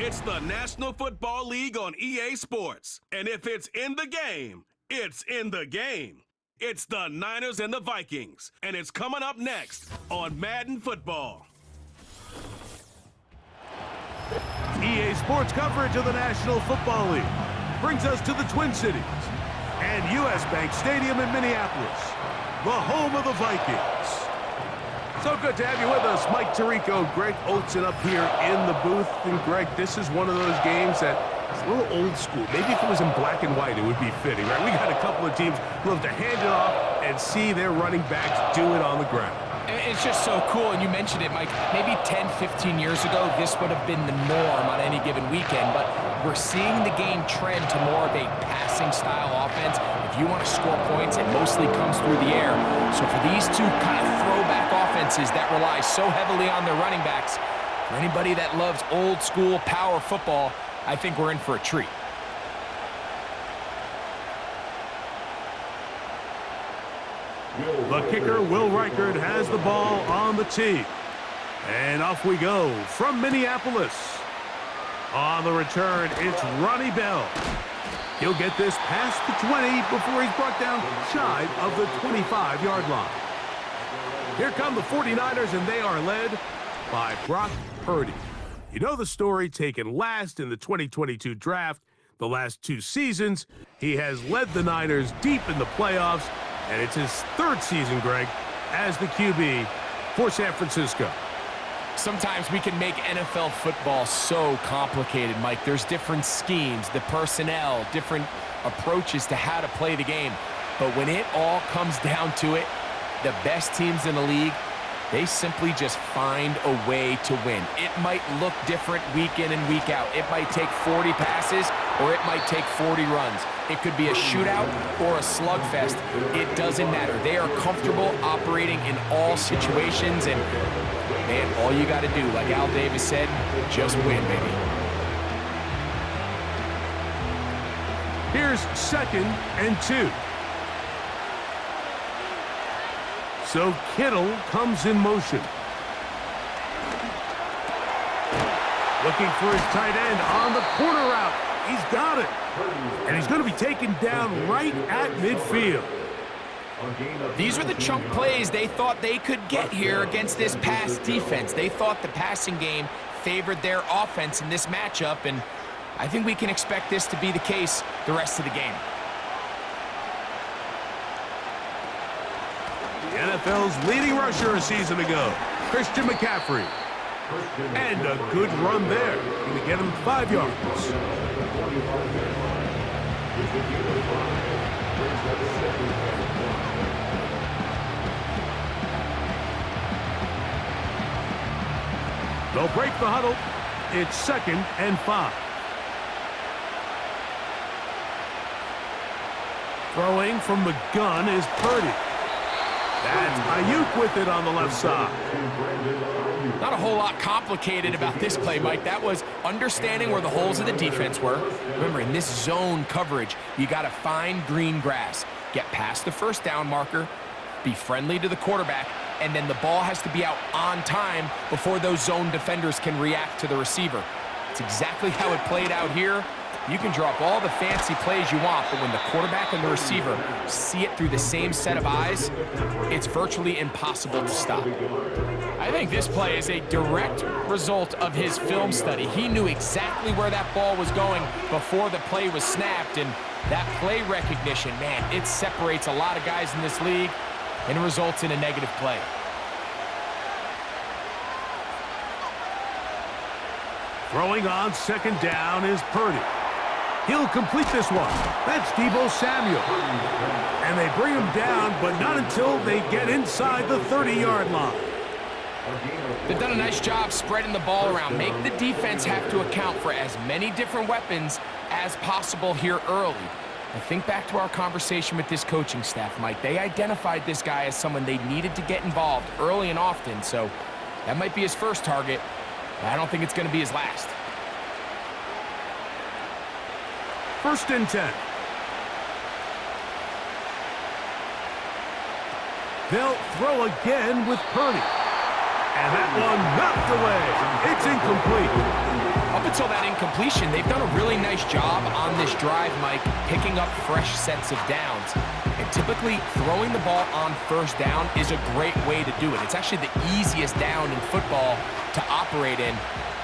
It's the National Football League on EA Sports. And if it's in the game, it's in the game. It's the Niners and the Vikings. And it's coming up next on Madden Football. EA Sports coverage of the National Football League brings us to the Twin Cities and U.S. Bank Stadium in Minneapolis, the home of the Vikings. So good to have you with us, Mike Tirico, Greg Olsen up here in the booth. And Greg, this is one of those games that is a little old school. Maybe if it was in black and white, it would be fitting, right? We got a couple of teams who love to hand it off and see their running backs do it on the ground. It's just so cool, and you mentioned it, Mike. Maybe 10, 15 years ago, this would have been the norm on any given weekend, but we're seeing the game trend to more of a passing-style offense. If you want to score points, it mostly comes through the air. So for these two kind of throwback offenses that rely so heavily on their running backs, for anybody that loves old-school power football, I think we're in for a treat. The kicker, Will Reichard, has the ball on the tee. And off we go from Minneapolis. On the return, it's Ronnie Bell. He'll get this past the 20 before he's brought down shy of the 25-yard line. Here come the 49ers, and they are led by Brock Purdy. You know the story, taken last in the 2022 draft. The last two seasons, he has led the Niners deep in the playoffs, and it's his third season, Greg, as the QB for San Francisco. Sometimes we can make NFL football so complicated, Mike. There's different schemes, the personnel, different approaches to how to play the game. But when it all comes down to it, the best teams in the league, they simply just find a way to win. It might look different week in and week out. It might take 40 passes or it might take 40 runs. It could be a shootout or a slugfest. It doesn't matter. They are comfortable operating in all situations, and man, all you got to do, like Al Davis said, just win, baby. Here's 2nd and 2. So Kittle comes in motion. Looking for his tight end on the corner route. He's got it. And he's going to be taken down right at midfield. These were the chunk plays they thought they could get here against this pass defense. They thought the passing game favored their offense in this matchup, and I think we can expect this to be the case the rest of the game. The NFL's leading rusher a season ago, Christian McCaffrey. And a good run there. Going to get him 5 yards. They'll break the huddle. It's 2nd and 5. Throwing from the gun is Purdy. That's Ayuk with it on the left side. Not a whole lot complicated about this play, Mike. That was understanding where the holes of the defense were. Remember, in this zone coverage, you got to find green grass, get past the first down marker, be friendly to the quarterback, and then the ball has to be out on time before those zone defenders can react to the receiver. It's exactly how it played out here. You can draw up all the fancy plays you want, but when the quarterback and the receiver see it through the same set of eyes, it's virtually impossible to stop. I think this play is a direct result of his film study. He knew exactly where that ball was going before the play was snapped, and that play recognition, man, it separates a lot of guys in this league and results in a negative play. Throwing on 2nd down is Purdy. He'll complete this one. That's Deebo Samuel. And they bring him down, but not until they get inside the 30-yard line. They've done a nice job spreading the ball around. Make the defense have to account for as many different weapons as possible here early. And think back to our conversation with this coaching staff, Mike. They identified this guy as someone they needed to get involved early and often, so that might be his first target, but I don't think it's going to be his last. 1st and 10. They'll throw again with Purdy. And that one knocked away. It's incomplete. Up until that incompletion, they've done a really nice job on this drive, Mike, picking up fresh sets of downs. And typically, throwing the ball on first down is a great way to do it. It's actually the easiest down in football to operate in.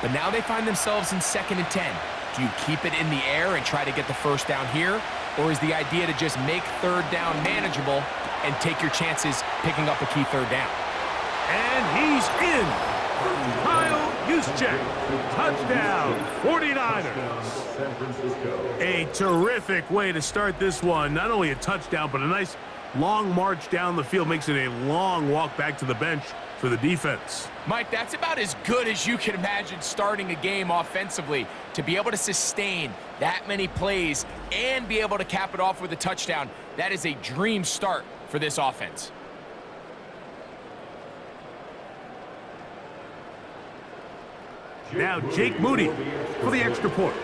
But now they find themselves in 2nd and 10. Do you keep it in the air and try to get the first down here? Or is the idea to just make 3rd down manageable and take your chances picking up a key 3rd down? And he's in. Kyle Juszczyk, touchdown, 49ers. A terrific way to start this one. Not only a touchdown, but a nice long march down the field. Makes it a long walk back to the bench for the defense. Mike, that's about as good as you can imagine starting a game offensively. To be able to sustain that many plays and be able to cap it off with a touchdown, that is a dream start for this offense. Now Jake Moody for the extra point.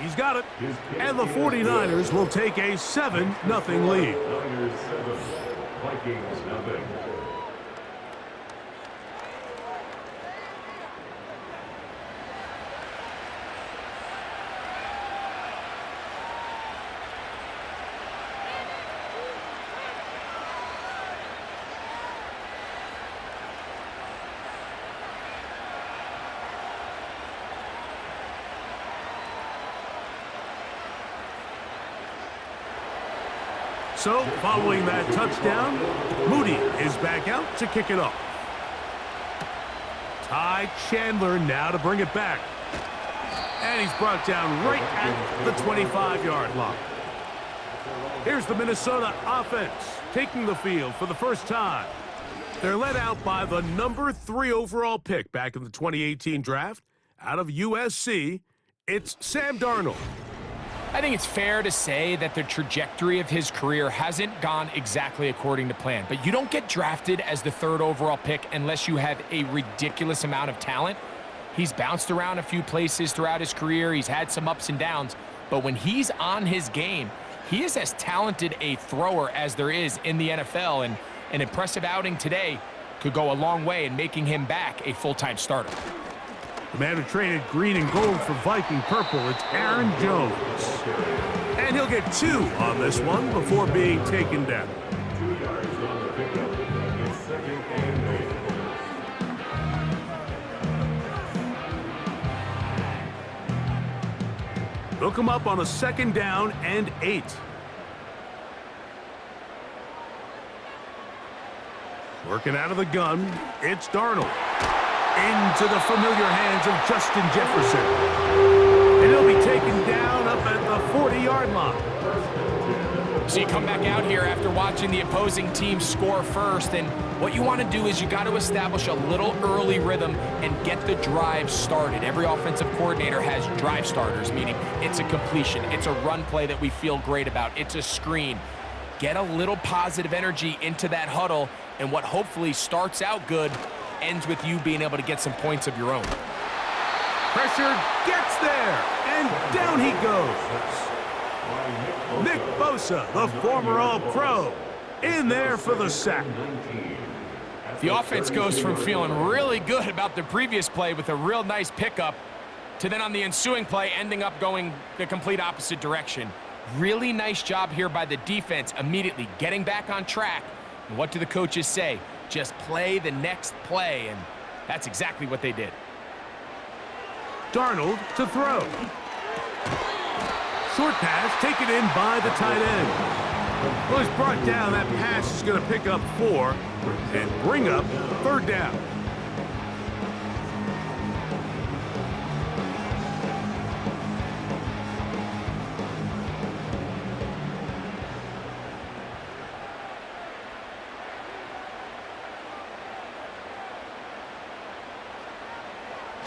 He's got it. And the 49ers will take a 7-0 lead. Vikings nothing. So, following that touchdown, Moody is back out to kick it off. Ty Chandler now to bring it back. And he's brought down right at the 25-yard line. Here's the Minnesota offense taking the field for the first time. They're led out by the number 3 overall pick back in the 2018 draft out of USC. It's Sam Darnold. I think it's fair to say that the trajectory of his career hasn't gone exactly according to plan. But you don't get drafted as the 3rd overall pick unless you have a ridiculous amount of talent. He's bounced around a few places throughout his career. He's had some ups and downs. But when he's on his game, he is as talented a thrower as there is in the NFL. And an impressive outing today could go a long way in making him back a full-time starter. The man who traded green and gold for Viking purple, it's Aaron Jones. And he'll get 2 on this one before being taken down. 2 yards on the pickup. It's 2nd and 8. They'll come up on a 2nd down and 8. Working out of the gun, it's Darnold. Into the familiar hands of Justin Jefferson. And he'll be taken down up at the 40-yard line. So you come back out here after watching the opposing team score first, and what you want to do is you got to establish a little early rhythm and get the drive started. Every offensive coordinator has drive starters, meaning it's a completion, it's a run play that we feel great about, it's a screen. Get a little positive energy into that huddle, and what hopefully starts out good ends with you being able to get some points of your own. Pressure gets there, and down he goes. Nick Bosa, the former All-Pro, in there for the sack. The offense goes from feeling really good about the previous play with a real nice pickup to then on the ensuing play ending up going the complete opposite direction. Really nice job here by the defense, immediately getting back on track. And what do the coaches say? Just play the next play, and that's exactly what they did. Darnold to throw. Short pass taken in by the tight end. Well, he's brought down. That pass is going to pick up 4 and bring up 3rd down.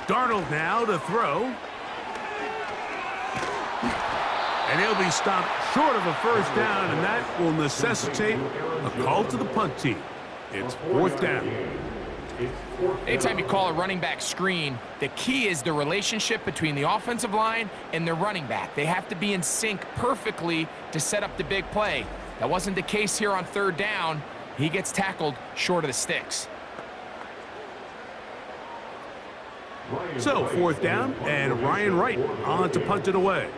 Darnold now to throw. And he'll be stopped short of a first down, and that will necessitate a call to the punt team. It's 4th down. Anytime you call a running back screen, the key is the relationship between the offensive line and the running back. They have to be in sync perfectly to set up the big play. That wasn't the case here on third down. He gets tackled short of the sticks. So, fourth down, and Ryan Wright on to punt it away.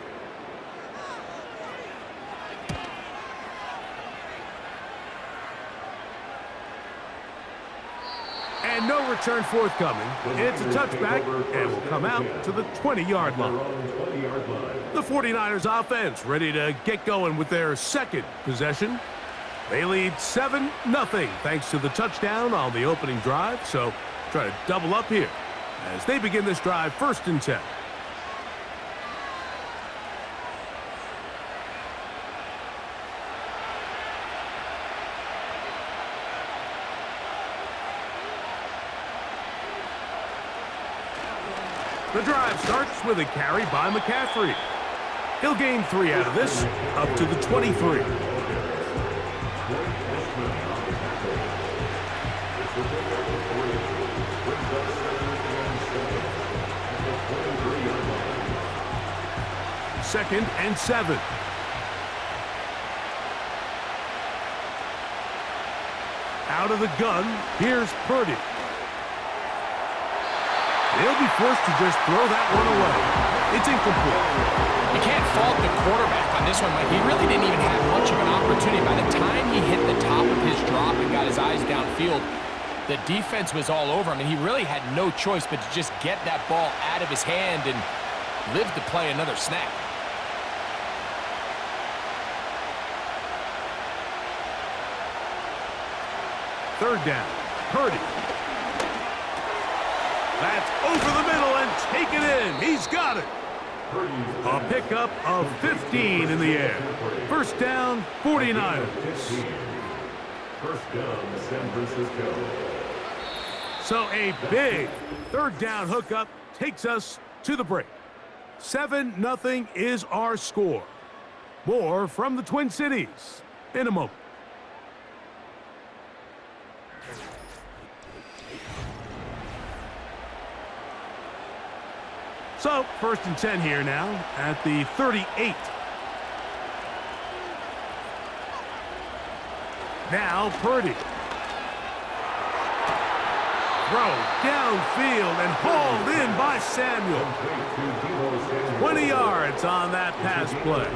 And no return forthcoming. It's a touchback, and will come out to the 20-yard line. The 49ers offense ready to get going with their second possession. They lead 7-0 thanks to the touchdown on the opening drive, so try to double up here as they begin this drive 1st and 10. The drive starts with a carry by McCaffrey. He'll gain 3 out of this, up to the 23. Second and 7. Out of the gun, here's Purdy. They'll be forced to just throw that one away. It's incomplete. You can't fault the quarterback on this one, Mike. He really didn't even have much of an opportunity. By the time he hit the top of his drop and got his eyes downfield, the defense was all over him, and he really had no choice but to just get that ball out of his hand and live to play another snap. Third down, Purdy. That's over the middle and taken in. He's got it. A pickup of 15 in the air. First down, 49ers. First down, San Francisco. So a big third down hookup takes us to the break. 7-0 is our score. More from the Twin Cities in a moment. So, 1st and 10 here now at the 38. Now Purdy. Throw downfield and hauled in by Samuel. 20 yards on that pass play.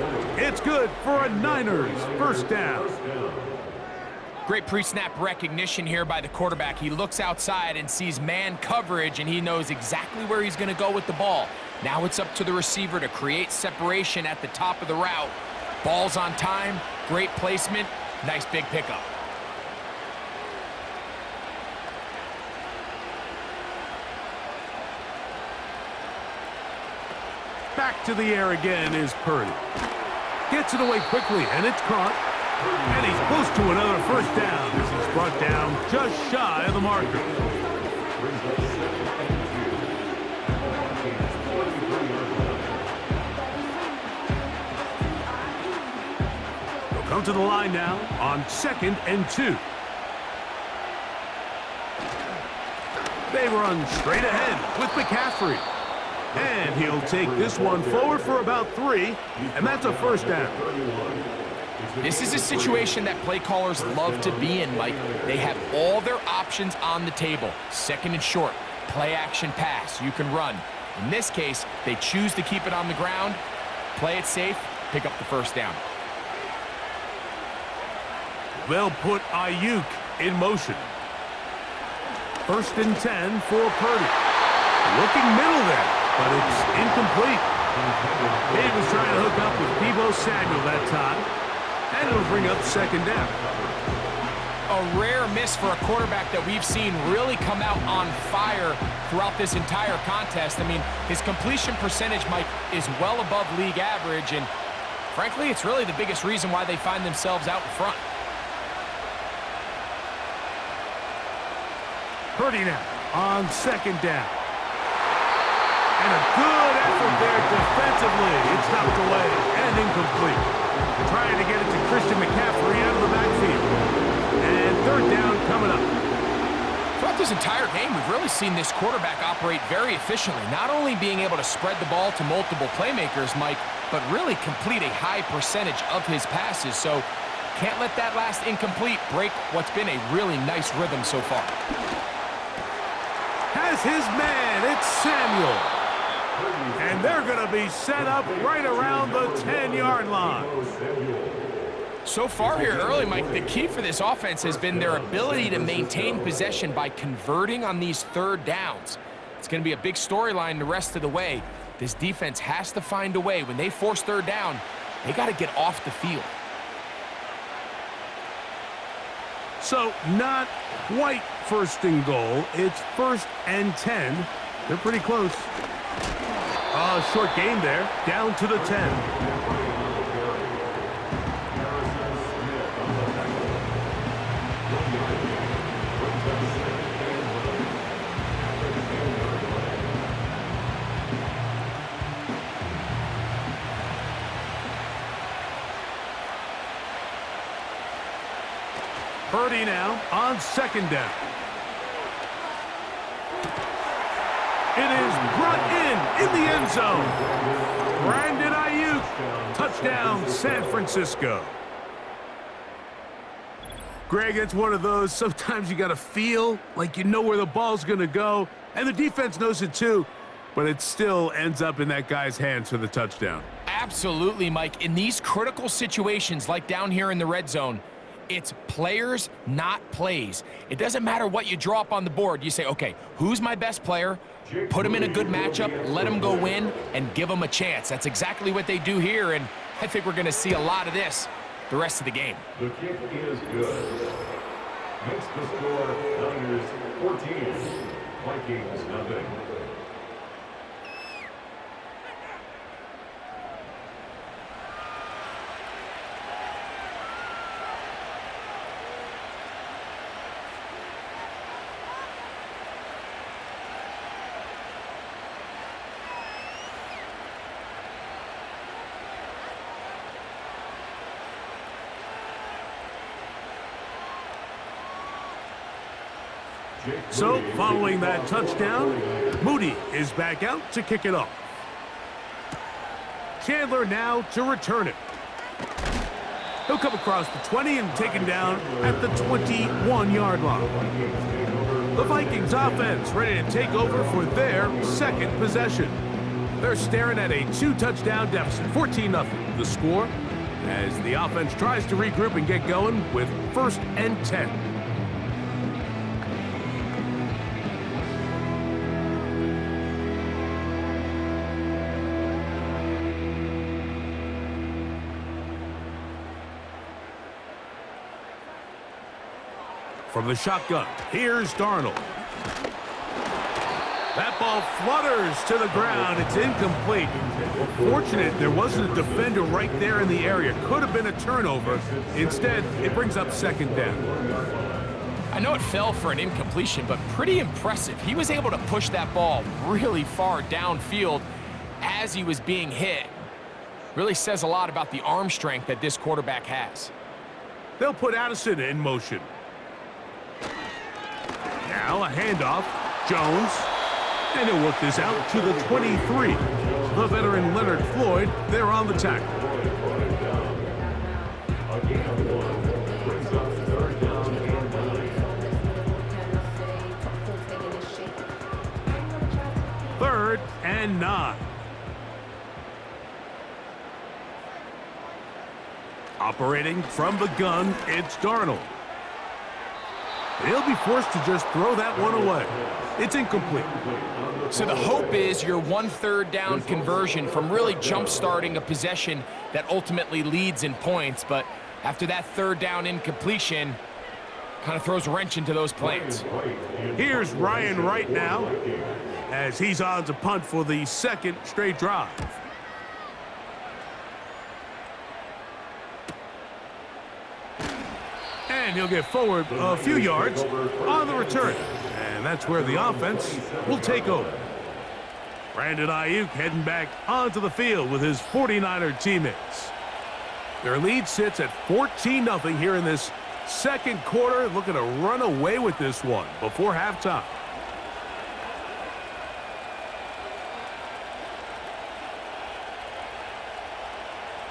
It's good for a Niners first down. Great pre-snap recognition here by the quarterback. He looks outside and sees man coverage, and he knows exactly where he's going to go with the ball. Now it's up to the receiver to create separation at the top of the route. Ball's on time, great placement, nice big pickup. Back to the air again is Purdy. Gets it away quickly, and it's caught. And he's close to another first down as he's brought down just shy of the marker. He'll come to the line now on 2nd and 2. They run straight ahead with McCaffrey. And he'll take this one forward for about 3, and that's a first down. This is a situation that play callers love to be in, Mike. They have all their options on the table. 2nd and short, play action pass, you can run. In this case, they choose to keep it on the ground, play it safe, pick up the first down. They'll put Ayuk in motion. 1st and 10 for Purdy. Looking middle there, but it's incomplete. He was trying to hook up with Deebo Samuel that time, and it'll bring up 2nd down. A rare miss for a quarterback that we've seen really come out on fire throughout this entire contest. I mean, his completion percentage, Mike, is well above league average, and frankly, it's really the biggest reason why they find themselves out in front. Purdy now on 2nd down. And a good effort there defensively. It's knocked away and incomplete. Trying to get it to Christian McCaffrey out of the backfield. And 3rd down coming up. Throughout this entire game, we've really seen this quarterback operate very efficiently, not only being able to spread the ball to multiple playmakers, Mike, but really complete a high percentage of his passes. So Can't let that last incomplete break what's been a really nice rhythm so far. Has his man, it's Samuel. And they're going to be set up right around the 10-yard line. So far here early, Mike, the key for this offense has been their ability to maintain possession by converting on these third downs. It's going to be a big storyline the rest of the way. This defense has to find a way. When they force third down, they got to get off the field. So not quite first and goal. It's 1st and 10. They're pretty close. Short game there, down to the 10. Purdy now on 2nd down. It is brought in the end zone. Brandon Ayuk, touchdown San Francisco. Greg, it's one of those, sometimes you got to feel like you know where the ball's going to go, and the defense knows it too, but it still ends up in that guy's hands for the touchdown. Absolutely, Mike. In these critical situations, like down here in the red zone, it's players, not plays. It doesn't matter what you draw up on the board. You say, okay, who's my best player? Put him in a good matchup, let him go win, and give him a chance. That's exactly what they do here, and I think we're going to see a lot of this the rest of the game. The kick is good. Makes the score Niners 14, Vikings nothing. So, following that touchdown, Moody is back out to kick it off. Chandler now to return it. He'll come across the 20 and taken down at the 21-yard line. The Vikings offense ready to take over for their second possession. They're staring at a 2-touchdown deficit, 14-0. The score as the offense tries to regroup and get going with 1st and 10. From the shotgun, here's Darnold. That ball flutters to the ground. It's incomplete. Fortunate there wasn't a defender right there in the area. Could have been a turnover. Instead, it brings up 2nd down. I know it fell for an incompletion, but pretty impressive. He was able to push that ball really far downfield as he was being hit. Really says a lot about the arm strength that this quarterback has. They'll put Addison in motion. Now a handoff, Jones, and he'll work this out to the 23. The veteran Leonard Floyd, they're on the tackle. Third and 9. Operating from the gun, it's Darnold. He'll be forced to just throw that one away. It's incomplete. So the hope is your 1/3 down conversion from really jump-starting a possession that ultimately leads in points. But after that 3rd down incompletion, kind of throws a wrench into those plans. Here's Ryan Wright now as he's on to punt for the 2nd straight drive. And he'll get forward a few yards on the return. And that's where the offense will take over. Brandon Ayuk heading back onto the field with his 49er teammates. Their lead sits at 14-0 here in this 2nd quarter, looking to run away with this one before halftime.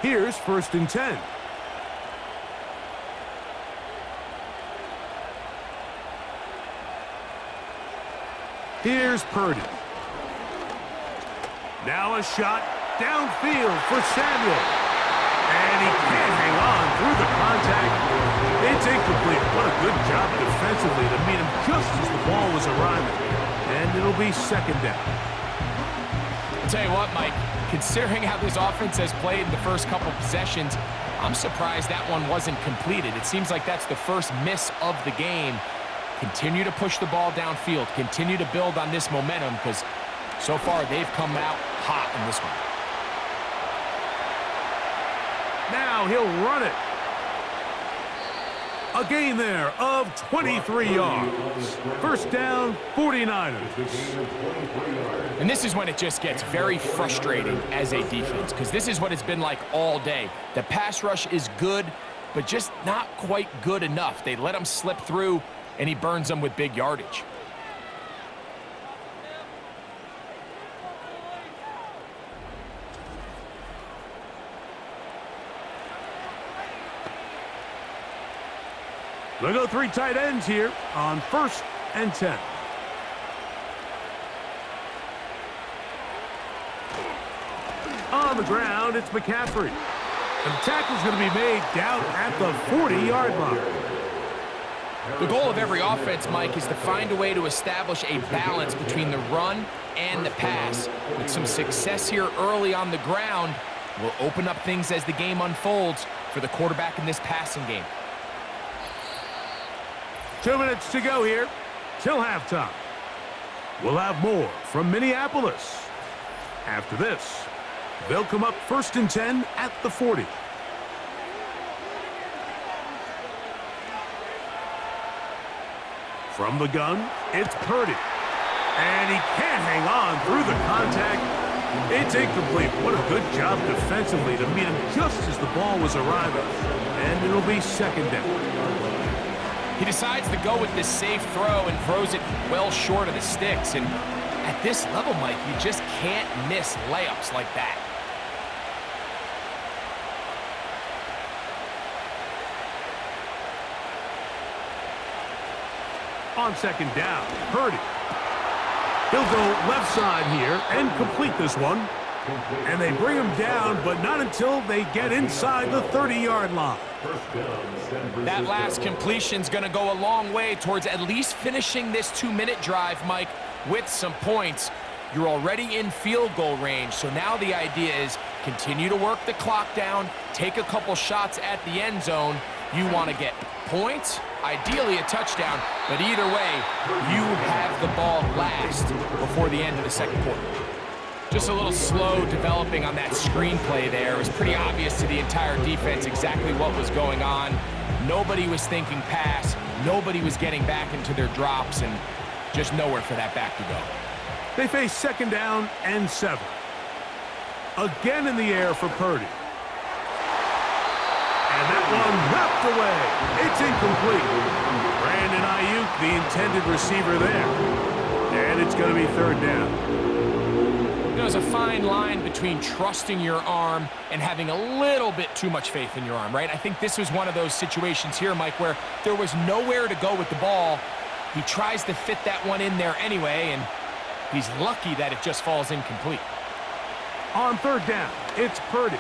Here's 1st and 10. Here's Purdy. Now a shot downfield for Samuel. And he can't hang on through the contact. It's incomplete. What a good job defensively to meet him just as the ball was arriving. And it'll be second down. I'll tell you what, Mike, considering how this offense has played in the first couple possessions, I'm surprised that one wasn't completed. It seems like that's the first miss of the game. Continue to push the ball downfield. Continue to build on this momentum because so far they've come out hot in this one. Now he'll run it. A gain there of 23 yards. First down, 49ers. And this is when it just gets very frustrating as a defense because this is what it's been like all day. The pass rush is good, but just not quite good enough. They let him slip through, and he burns them with big yardage. They'll go three tight ends here on 1st and 10. On the ground, it's McCaffrey. And the tackle's going to be made down at the 40-yard line. The goal of every offense, Mike, is to find a way to establish a balance between the run and the pass. With some success here early on the ground, will open up things as the game unfolds for the quarterback in this passing game. 2 minutes to go here till halftime. We'll have more from Minneapolis. After this, they'll come up 1st and 10 at the 40. From the gun, it's Purdy. And he can't hang on through the contact. It's incomplete. What a good job defensively to meet him just as the ball was arriving. And it'll be second down. He decides to go with this safe throw and throws it well short of the sticks. And at this level, Mike, you just can't miss layups like that. On second down, Purdy. He'll go left side here and complete this one. And they bring him down, but not until they get inside the 30-yard line. That last completion's going to go a long way towards at least finishing this 2-minute drive, Mike, with some points. You're already in field goal range, so now the idea is continue to work the clock down, take a couple shots at the end zone. You want to get points, ideally a touchdown, but either way, you have the ball last before the end of the second quarter. Just a little slow developing on that screenplay there. It was pretty obvious to the entire defense exactly what was going on. Nobody was thinking pass. Nobody was getting back into their drops, and just nowhere for that back to go. They face second down and 7. Again in the air for Purdy. And that one wrapped away. It's incomplete. Brandon Ayuk, the intended receiver there. And it's going to be third down. There's a fine line between trusting your arm and having a little bit too much faith in your arm, right? I think this was one of those situations here, Mike, where there was nowhere to go with the ball. He tries to fit that one in there anyway, and he's lucky that it just falls incomplete. On third down, it's Purdy.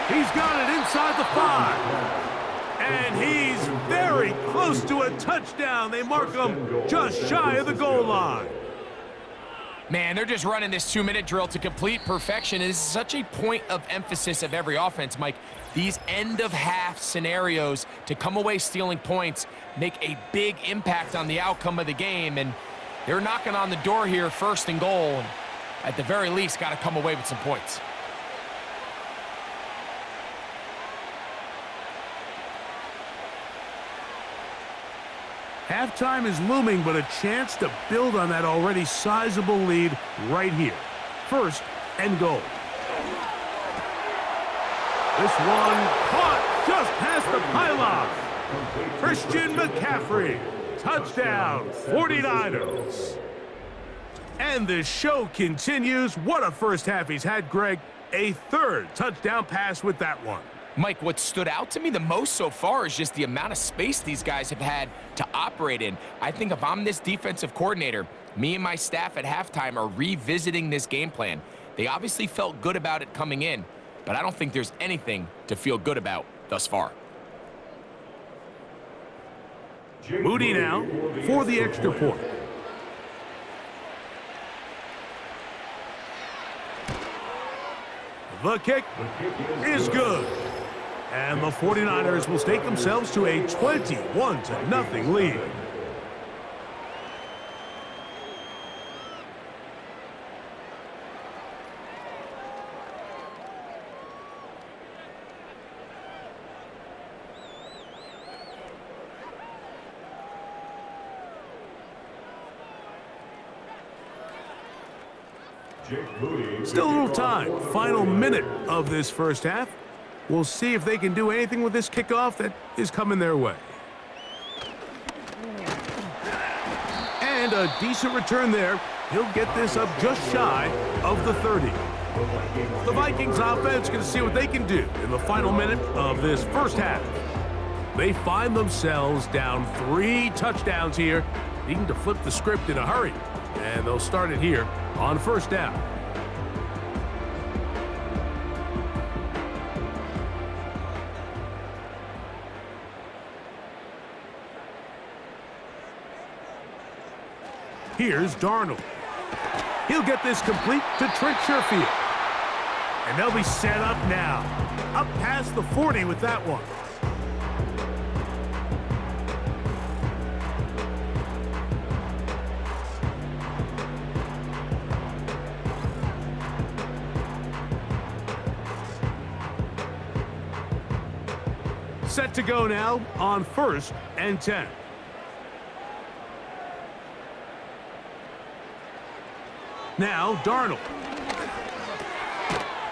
He's got it inside the 5. And he's very close to a touchdown. They mark him just shy of the goal line. Man, they're just running this 2-minute drill to complete perfection. It is such a point of emphasis of every offense, Mike. These end-of-half scenarios to come away stealing points make a big impact on the outcome of the game, and they're knocking on the door here, 1st and goal. And at the very least, got to come away with some points. Halftime is looming, but a chance to build on that already sizable lead right here. 1st and goal. This one caught just past the pylon. Christian McCaffrey. Touchdown, 49ers. And the show continues. What a first half he's had, Greg. A 3rd touchdown pass with that one. Mike, what stood out to me the most so far is just the amount of space these guys have had to operate in. I think if I'm this defensive coordinator, me and my staff at halftime are revisiting this game plan. They obviously felt good about it coming in, but I don't think there's anything to feel good about thus far. Moody now for the extra point. The kick is good. And the 49ers will stake themselves to a 21-0 lead. Still a little time. Final minute of this first half. We'll see if they can do anything with this kickoff that is coming their way. And a decent return there. He'll get this up just shy of the 30. The Vikings offense can see what they can do in the final minute of this first half. They find themselves down 3 touchdowns here, needing to flip the script in a hurry. And they'll start it here on first down. Here's Darnold. He'll get this complete to Trent Sherfield. And they'll be set up now. Up past the 40 with that one. Set to go now on 1st and 10. Now, Darnold.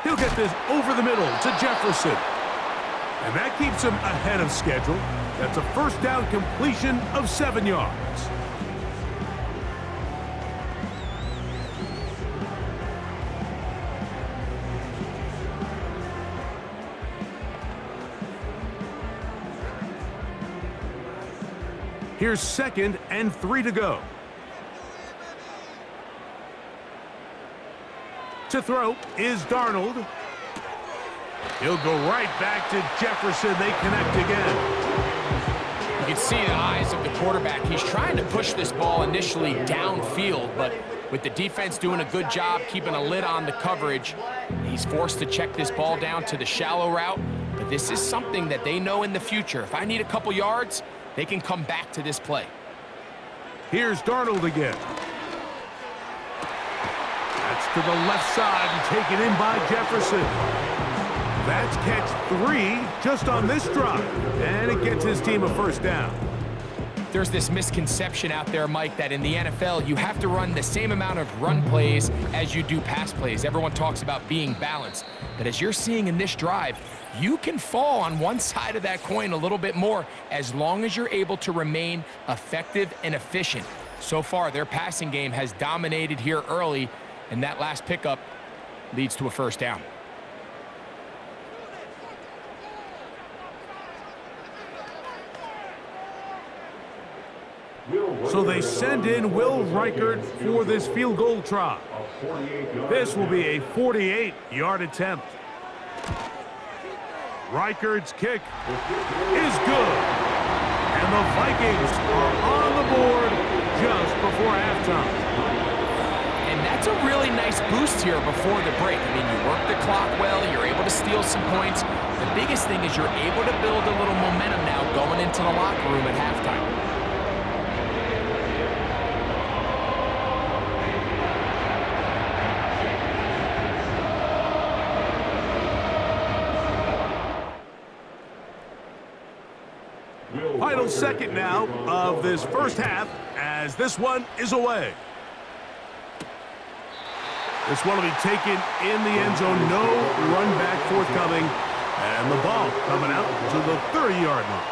He'll get this over the middle to Jefferson. And that keeps him ahead of schedule. That's a first down completion of 7 yards. Here's 2nd and 3 to go. To throw is Darnold. He'll go right back to Jefferson. They connect again. You can see in the eyes of the quarterback, he's trying to push this ball initially downfield, but with the defense doing a good job keeping a lid on the coverage, he's forced to check this ball down to the shallow route. But this is something that they know in the future. If I need a couple yards, they can come back to this play. Here's Darnold again. To the left side and taken in by Jefferson. That's catch 3 just on this drive, and it gets his team a first down. There's this misconception out there, Mike, that in the NFL you have to run the same amount of run plays as you do pass plays. Everyone talks about being balanced, but as you're seeing in this drive, you can fall on one side of that coin a little bit more as long as you're able to remain effective and efficient. So far, their passing game has dominated here early, and that last pickup leads to a first down. So they send in Will Reichert for this field goal try. This will be a 48-yard attempt. Reichert's kick is good. And the Vikings are on the board just before halftime. And that's a really nice boost here before the break. I mean, you work the clock well, you're able to steal some points. The biggest thing is you're able to build a little momentum now going into the locker room at halftime. Final second now of this first half as this one is away. This one will be taken in the end zone. No run back forthcoming. And the ball coming out to the 30-yard line.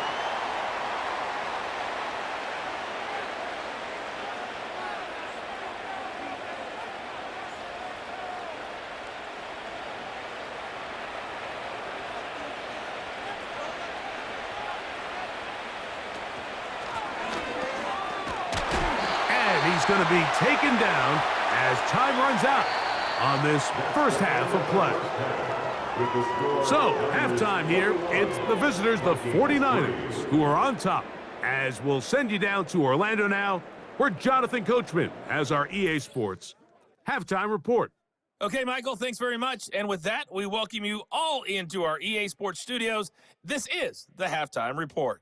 going to be taken down as time runs out on this first half of play. So, halftime here, it's the visitors, the 49ers, who are on top, as we'll send you down to Orlando now, where Jonathan Coachman has our EA Sports halftime report. Okay, Michael, thanks very much. And with that, we welcome you all into our EA Sports studios. This is the halftime report.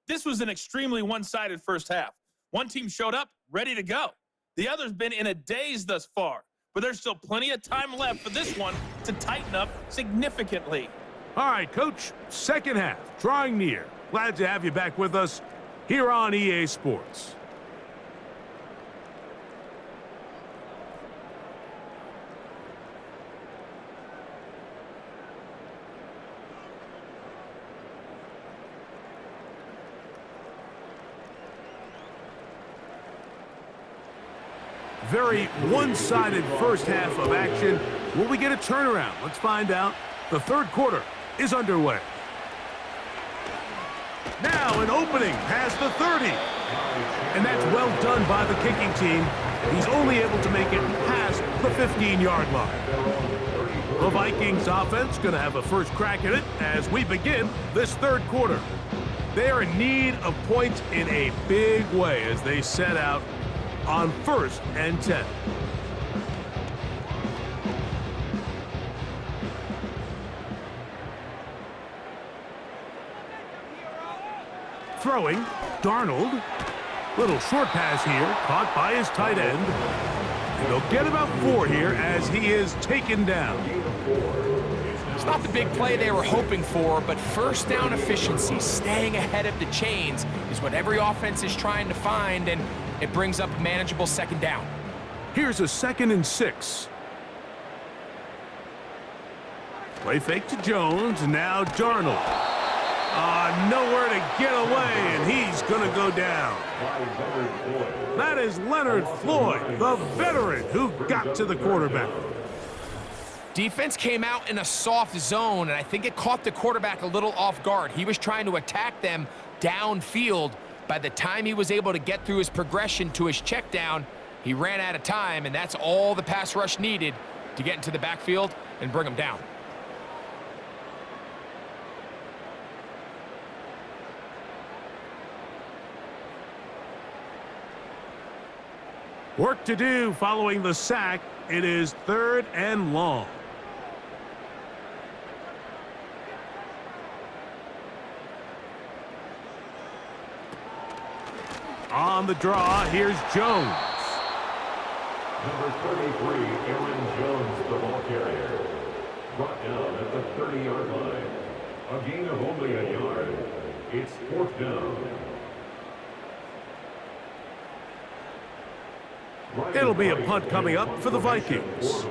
This was an extremely one-sided first half. One team showed up, ready to go. The other's been in a daze thus far, but there's still plenty of time left for this one to tighten up significantly. All right, Coach, second half, drawing near. Glad to have you back with us here on EA Sports. Very one-sided first half of action. Will we get a turnaround? Let's find out. The third quarter is underway. Now an opening past the 30. And that's well done by the kicking team. He's only able to make it past the 15-yard line. The Vikings offense going to have a first crack at it as we begin this third quarter. They are in need of points in a big way as they set out on 1st and 10. Throwing, Darnold. Little short pass here, caught by his tight end. And they'll get about 4 here as he is taken down. It's not the big play they were hoping for, but first down efficiency, staying ahead of the chains, is what every offense is trying to find, and it brings up a manageable second down. Here's a 2nd and 6. Play fake to Jones, now Darnold. Nowhere to get away, and he's going to go down. That is Leonard Floyd, the veteran who got to the quarterback. Defense came out in a soft zone, and I think it caught the quarterback a little off guard. He was trying to attack them downfield. By the time he was able to get through his progression to his check down, he ran out of time, and that's all the pass rush needed to get into the backfield and bring him down. Work to do following the sack. It is 3rd and long. On the draw, here's Jones. Number 33, Aaron Jones, the ball carrier. Brought down at the 30-yard line. A gain of only a yard. It's 4th down. It'll be a punt coming up for the Vikings.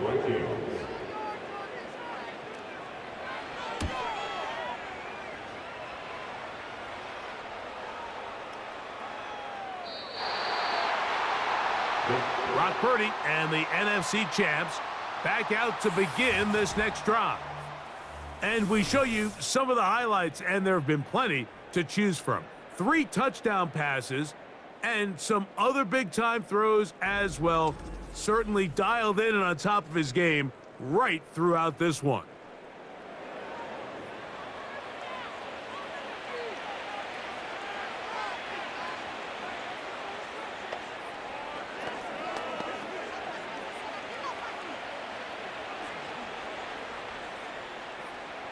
Brock Purdy and the NFC champs back out to begin this next drive. And we show you some of the highlights, and there have been plenty to choose from. 3 touchdown passes and some other big-time throws as well. Certainly dialed in and on top of his game right throughout this one.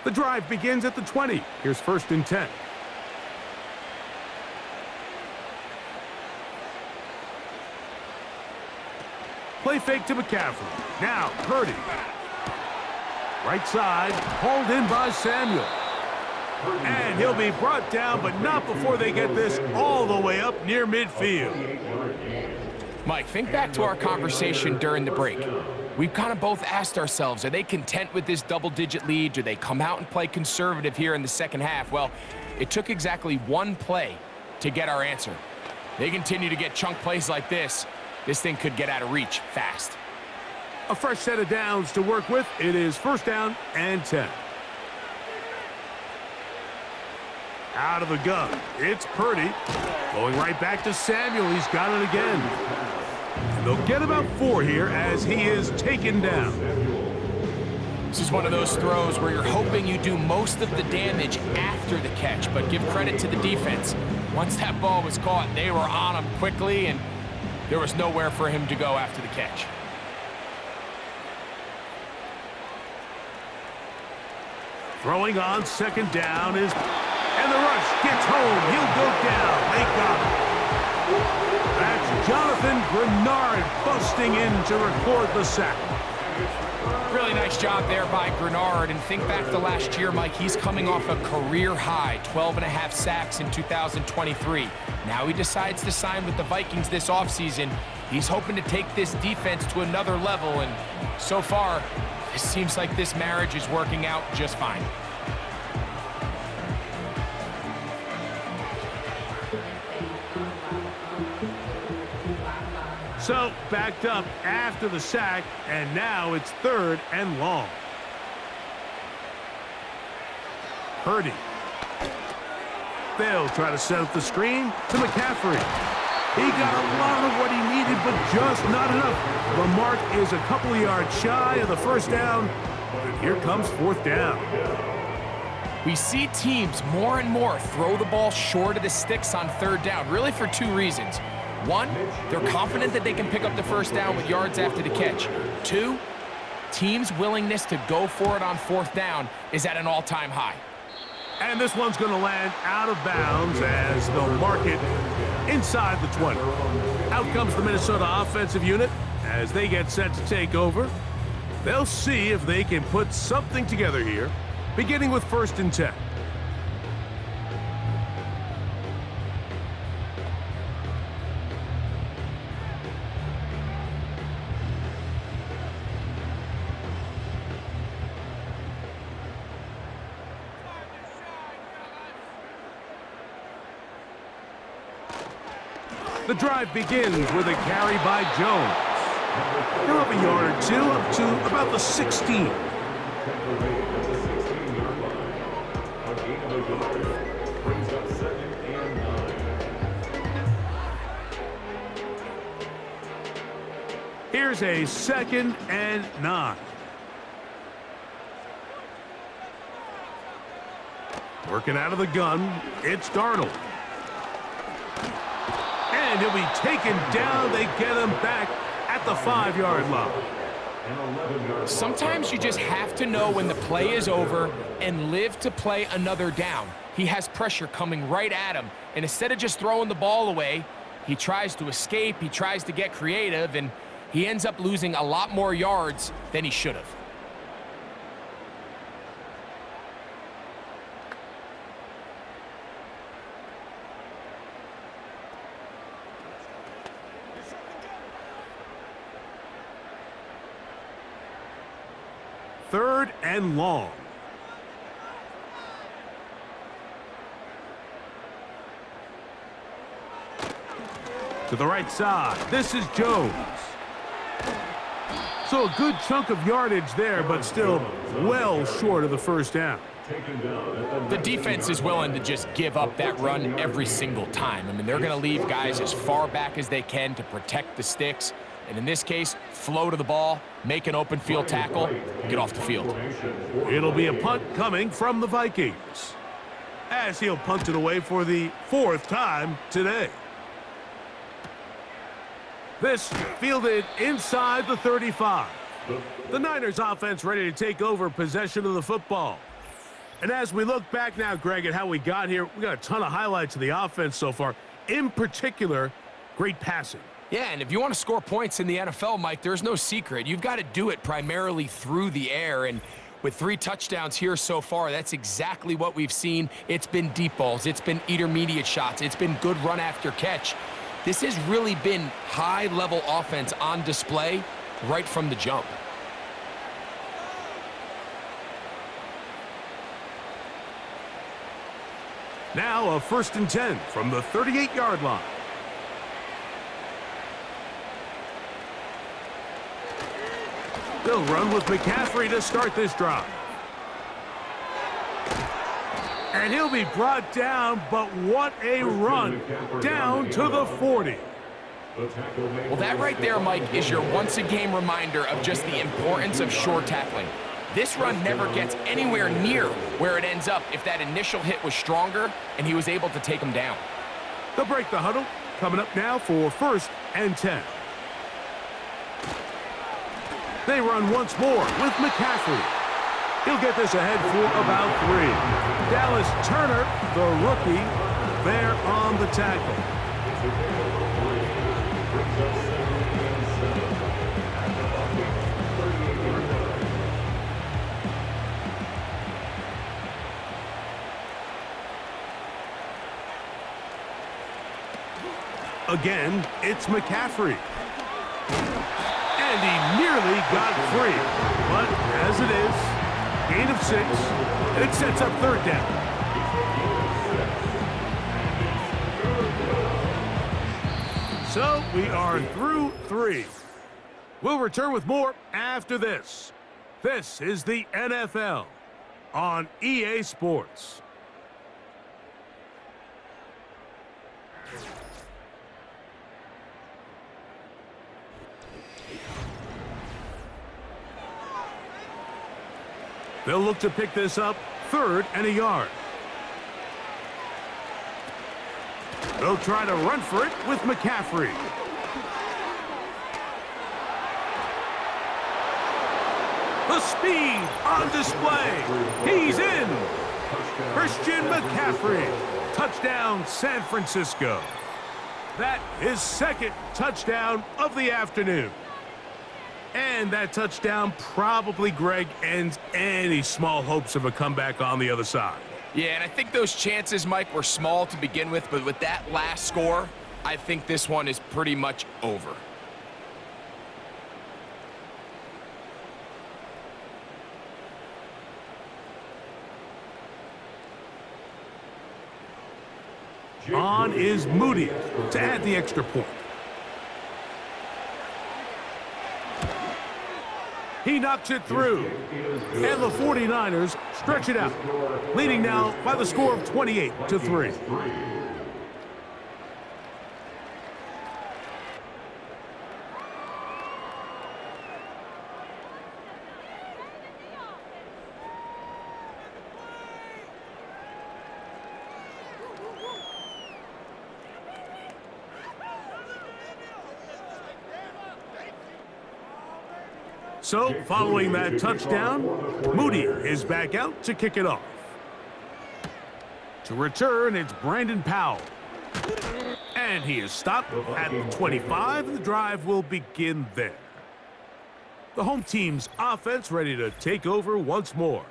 The drive begins at the 20. Here's 1st and 10. Play fake to McCaffrey. Now Purdy. Right side, hauled in by Samuel. And he'll be brought down, but not before they get this all the way up near midfield. Mike, think back to our conversation during the break. We've kind of both asked ourselves, are they content with this double-digit lead? Do they come out and play conservative here in the second half? Well, it took exactly 1 play to get our answer. They continue to get chunk plays like this. This thing could get out of reach fast. A fresh set of downs to work with. It is 1st down and 10. Out of the gun, it's Purdy. Going right back to Samuel. He's got it again. And they'll get about 4 here as he is taken down. This is one of those throws where you're hoping you do most of the damage after the catch, but give credit to the defense. Once that ball was caught, they were on him quickly, and there was nowhere for him to go after the catch. Throwing on second down is... And the rush gets home. He'll go down. They got him. That's Jonathan Grenard busting in to record the sack. Really nice job there by Grenard. And think back to last year, Mike. He's coming off a career high, 12.5 sacks in 2023. Now he decides to sign with the Vikings this offseason. He's hoping to take this defense to another level. And so far, it seems like this marriage is working out just fine. So, backed up after the sack, and now it's 3rd and long. Purdy. They'll try to set up the screen to McCaffrey. He got a lot of what he needed, but just not enough. The mark is a couple of yards shy of the first down, and here comes 4th down. We see teams more and more throw the ball short of the sticks on 3rd down, really for 2 reasons. 1, they're confident that they can pick up the first down with yards after the catch. 2, teams' willingness to go for it on 4th down is at an all-time high. And this one's going to land out of bounds as they'll mark it inside the 20. Out comes the Minnesota offensive unit as they get set to take over. They'll see if they can put something together here, beginning with 1st and 10. The drive begins with a carry by Jones. He'll have a yard or 2 up to about the 16. Here's a 2nd and 9. Working out of the gun, it's Darnold. And he'll be taken down. They get him back at the 5-yard line. Sometimes you just have to know when the play is over and live to play another down. He has pressure coming right at him, and instead of just throwing the ball away, he tries to escape, he tries to get creative, and he ends up losing a lot more yards than he should have. Third and long. To the right side, this is Jones. So a good chunk of yardage there, but still well short of the first down. The defense is willing to just give up that run every single time. I mean, they're going to leave guys as far back as they can to protect the sticks. And in this case, flow to the ball, make an open field tackle, get off the field. It'll be a punt coming from the Vikings, as he'll punt it away for the 4th time today. This fielded inside the 35. The Niners offense ready to take over possession of the football. And as we look back now, Greg, at how we got here, we got a ton of highlights of the offense so far. In particular, great passing. Yeah, and if you want to score points in the NFL, Mike, there's no secret. You've got to do it primarily through the air, and with 3 touchdowns here so far, that's exactly what we've seen. It's been deep balls. It's been intermediate shots. It's been good run after catch. This has really been high-level offense on display right from the jump. Now a 1st and 10 from the 38-yard line. They'll run with McCaffrey to start this drive. And he'll be brought down, but what a run down to the 40. Well, that right there, Mike, is your once-a-game reminder of just the importance of short tackling. This run never gets anywhere near where it ends up if that initial hit was stronger and he was able to take him down. They'll break the huddle. Coming up now for 1st and 10. They run once more with McCaffrey. He'll get this ahead for about 3. Dallas Turner, the rookie, there on the tackle. Again, it's McCaffrey. And he nearly got free. But as it is, gain of 6, and it sets up 3rd down. So we are through 3. We'll return with more after this. This is the NFL on EA Sports. They'll look to pick this up 3rd and a yard. They'll try to run for it with McCaffrey. The speed on display. He's in. Christian McCaffrey. Touchdown, San Francisco. That is 2nd touchdown of the afternoon. And that touchdown probably, Greg, ends any small hopes of a comeback on the other side. Yeah, and I think those chances, Mike, were small to begin with, but with that last score, I think this one is pretty much over. On is Moody to add the extra point. He knocks it through. And the 49ers stretch it out, leading now by the score of 28-3. So, following that touchdown, Moody is back out to kick it off. To return, it's Brandon Powell. And he is stopped at the 25, and the drive will begin there. The home team's offense ready to take over once more.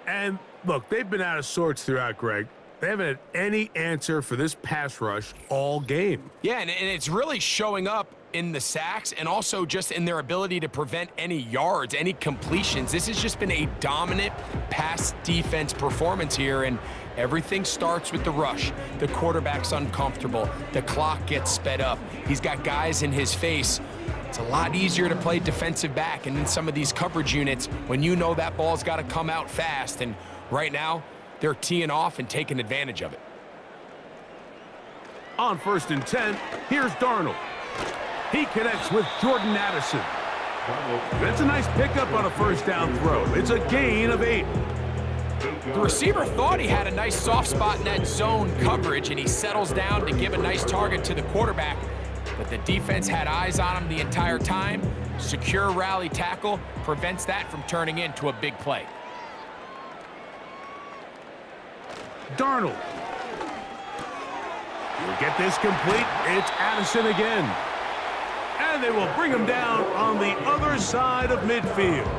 And, look, they've been out of sorts throughout, Greg. They haven't had any answer for this pass rush all game. Yeah, and it's really showing up in the sacks and also just in their ability to prevent any yards, any completions. This has just been a dominant pass defense performance here, and everything starts with the rush. The quarterback's uncomfortable. The clock gets sped up. He's got guys in his face. It's a lot easier to play defensive back and in some of these coverage units when you know that ball's got to come out fast, and right now they're teeing off and taking advantage of it. On 1st and 10, here's Darnold. He connects with Jordan Addison. That's a nice pickup on a 1st down throw. It's a gain of 8. The receiver thought he had a nice soft spot in that zone coverage, and he settles down to give a nice target to the quarterback. But the defense had eyes on him the entire time. Secure rally tackle prevents that from turning into a big play. Darnold. He'll get this complete. It's Addison again. And they will bring him down on the other side of midfield.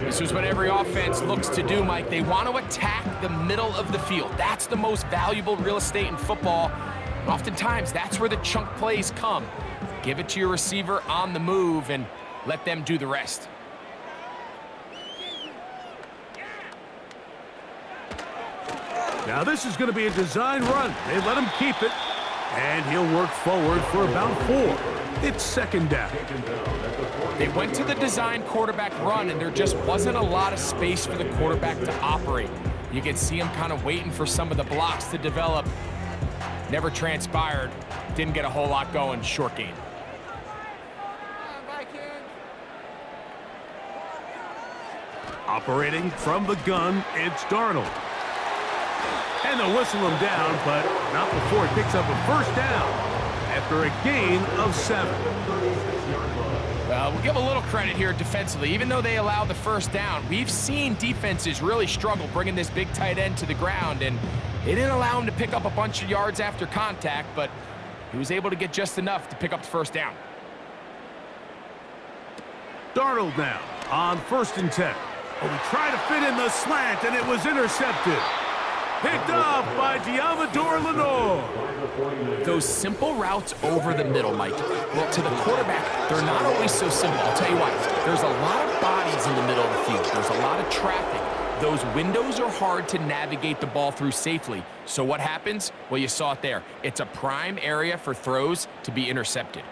This is what every offense looks to do, Mike. They want to attack the middle of the field. That's the most valuable real estate in football. And oftentimes, that's where the chunk plays come. Give it to your receiver on the move and let them do the rest. Now this is going to be a design run. They let him keep it. And he'll work forward for about 4. It's 2nd down. They went to the design quarterback run, and there just wasn't a lot of space for the quarterback to operate. You can see him kind of waiting for some of the blocks to develop. Never transpired. Didn't get a whole lot going. Short gain. Operating from the gun, it's Darnold. And they'll whistle him down, but not before he picks up a first down after a gain of 7. Well, we'll give a little credit here defensively. Even though they allowed the first down, we've seen defenses really struggle bringing this big tight end to the ground, and they didn't allow him to pick up a bunch of yards after contact, but he was able to get just enough to pick up the first down. Darnold now on 1st and 10. Oh, he tried to fit in the slant, and it was intercepted. Picked up by Diamador Lenore. Those simple routes over the middle, Mike. Well, to the quarterback, they're not always so simple. I'll tell you why. There's a lot of bodies in the middle of the field. There's a lot of traffic. Those windows are hard to navigate the ball through safely. So what happens? Well, you saw it there. It's a prime area for throws to be intercepted.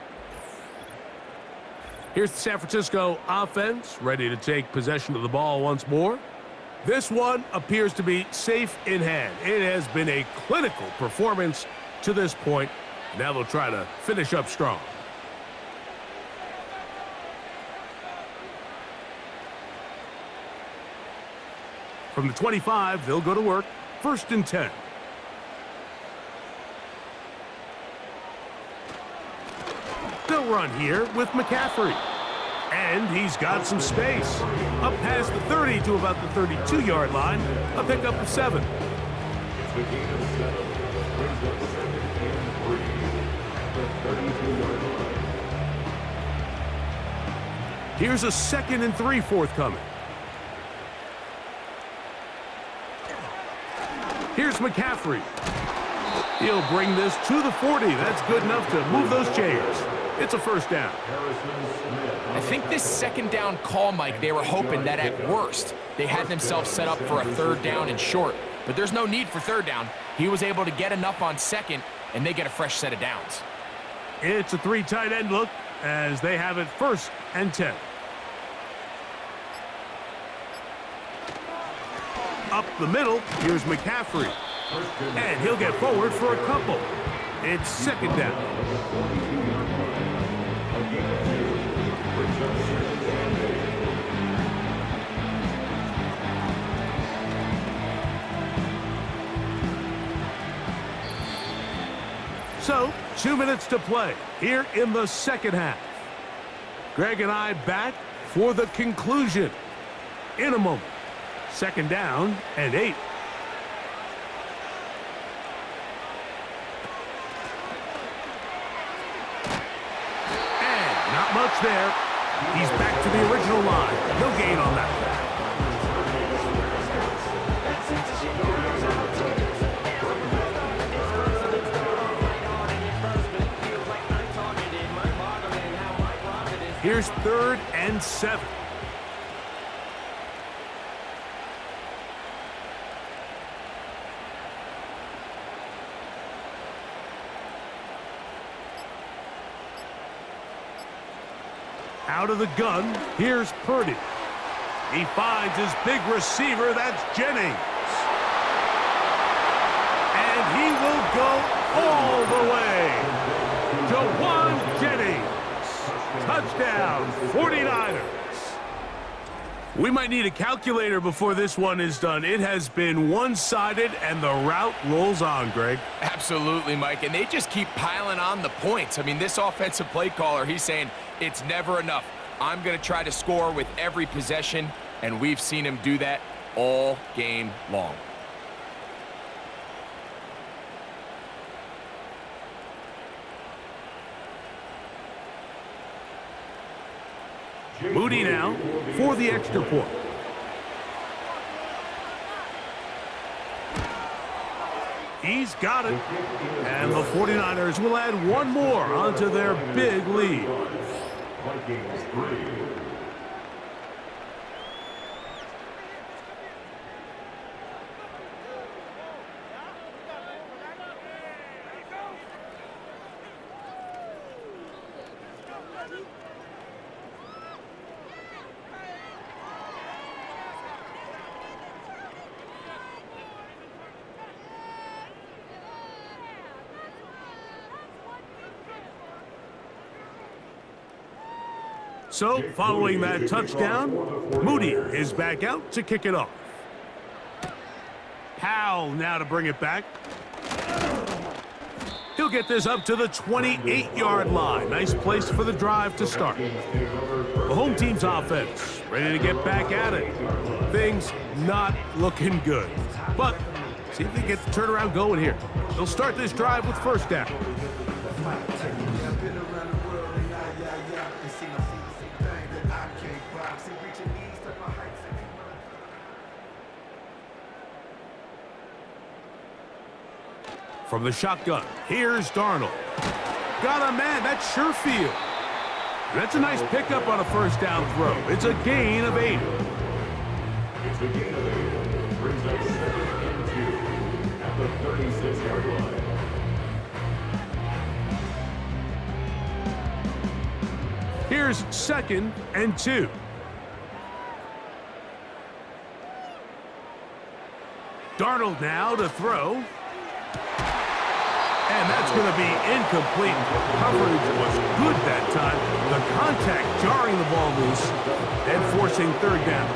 Here's the San Francisco offense, ready to take possession of the ball once more. This one appears to be safe in hand. It has been a clinical performance to this point. Now they'll try to finish up strong. From the 25, they'll go to work. 1st and 10. They'll run here with McCaffrey. And he's got some space. Up past the 30 to about the 32-yard line. A pickup of 7. It's a gain of 7. Brings up 2nd and 3. The 32-yard line. Here's a 2nd and 3 forthcoming. Here's McCaffrey. He'll bring this to the 40. That's good enough to move those chains. It's a first down. I think this 2nd down call, Mike, they were hoping that at worst, they had themselves set up for a 3rd down and short. But there's no need for 3rd down. He was able to get enough on 2nd, and they get a fresh set of downs. It's a 3 tight end look as they have it 1st and 10. Up the middle, here's McCaffrey. And he'll get forward for a couple. It's 2nd down. So, 2 minutes to play here in the 2nd half. Greg and I back for the conclusion in a moment. 2nd down and 8. And not much there. He's back to the original line. No gain on that. Here's 3rd and 7. Out of the gun, here's Purdy. He finds his big receiver, that's Jennings. And he will go all the way. Jawan Jennings. Touchdown, 49ers. We might need a calculator before this one is done. It has been one-sided, and the route rolls on, Greg. Absolutely, Mike, and they just keep piling on the points. I mean, this offensive play caller, he's saying it's never enough. I'm going to try to score with every possession, and we've seen him do that all game long. Moody now for the extra point. He's got it. And the 49ers will add one more onto their big lead. Vikings 3. So, following that touchdown, Moody is back out to kick it off. Powell now to bring it back. He'll get this up to the 28-yard line. Nice place for the drive to start. The home team's offense ready to get back at it. Things not looking good. But see if they get the turnaround going here. They'll start this drive with first down. From the shotgun, here's Darnold. Got a man, that's Sherfield. That's a nice pickup on a first down throw. It's a gain of 8. It's a gain of 8. Brings up 2nd and 2 at the 36-yard line. Here's 2nd and 2. Darnold now to throw. And that's going to be incomplete. Coverage was good that time. The contact jarring the ball loose and forcing third down.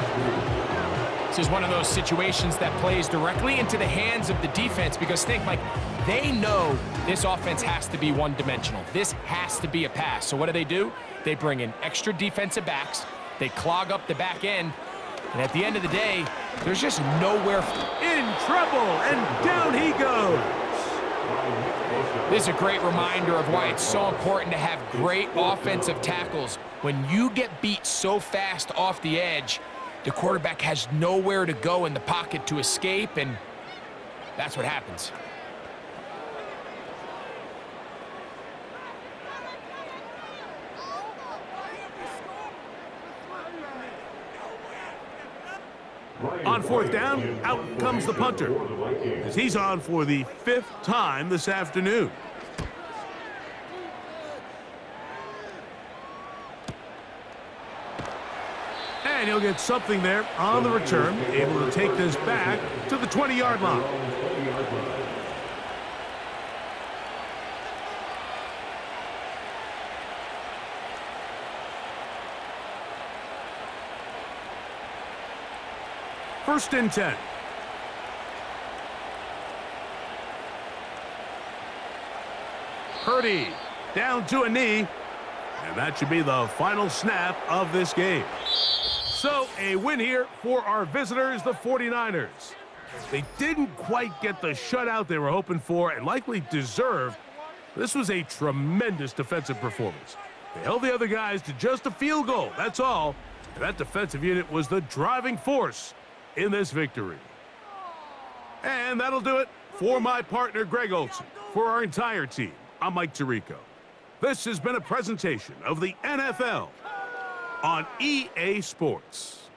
This is one of those situations that plays directly into the hands of the defense because think, Mike, they know this offense has to be one-dimensional. This has to be a pass. So what do? They bring in extra defensive backs. They clog up the back end. And at the end of the day, there's just nowhere. In trouble, and down he goes. This is a great reminder of why it's so important to have great offensive tackles. When you get beat so fast off the edge, the quarterback has nowhere to go in the pocket to escape, and that's what happens. On fourth down, out comes the punter, as he's on for the 5th time this afternoon. And he'll get something there on the return, able to take this back to the 20-yard line. First and 10. Purdy down to a knee, and that should be the final snap of this game. So a win here for our visitors, the 49ers. They didn't quite get the shutout they were hoping for and likely deserved. This was a tremendous defensive performance. They held the other guys to just a field goal, that's all. And that defensive unit was the driving force in this victory. And that'll do it for my partner, Greg Olson. For our entire team, I'm Mike Tirico. This has been a presentation of the NFL on EA Sports.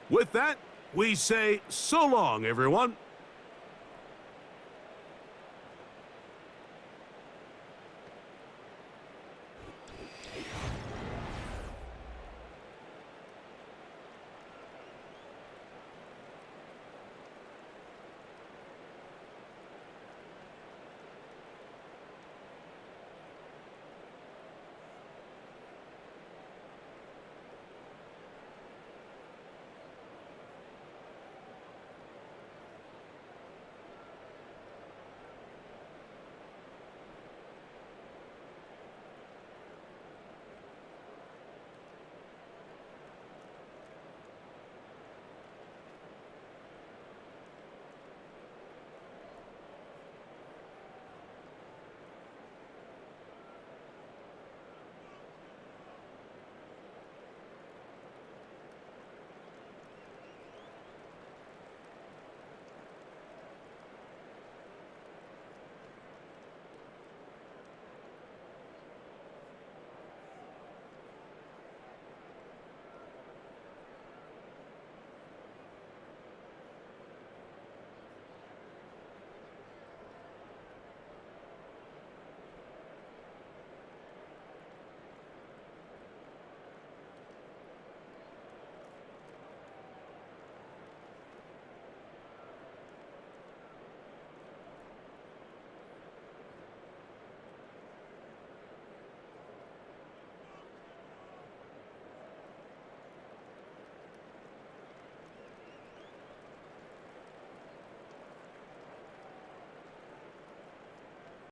With that, we say so long, everyone.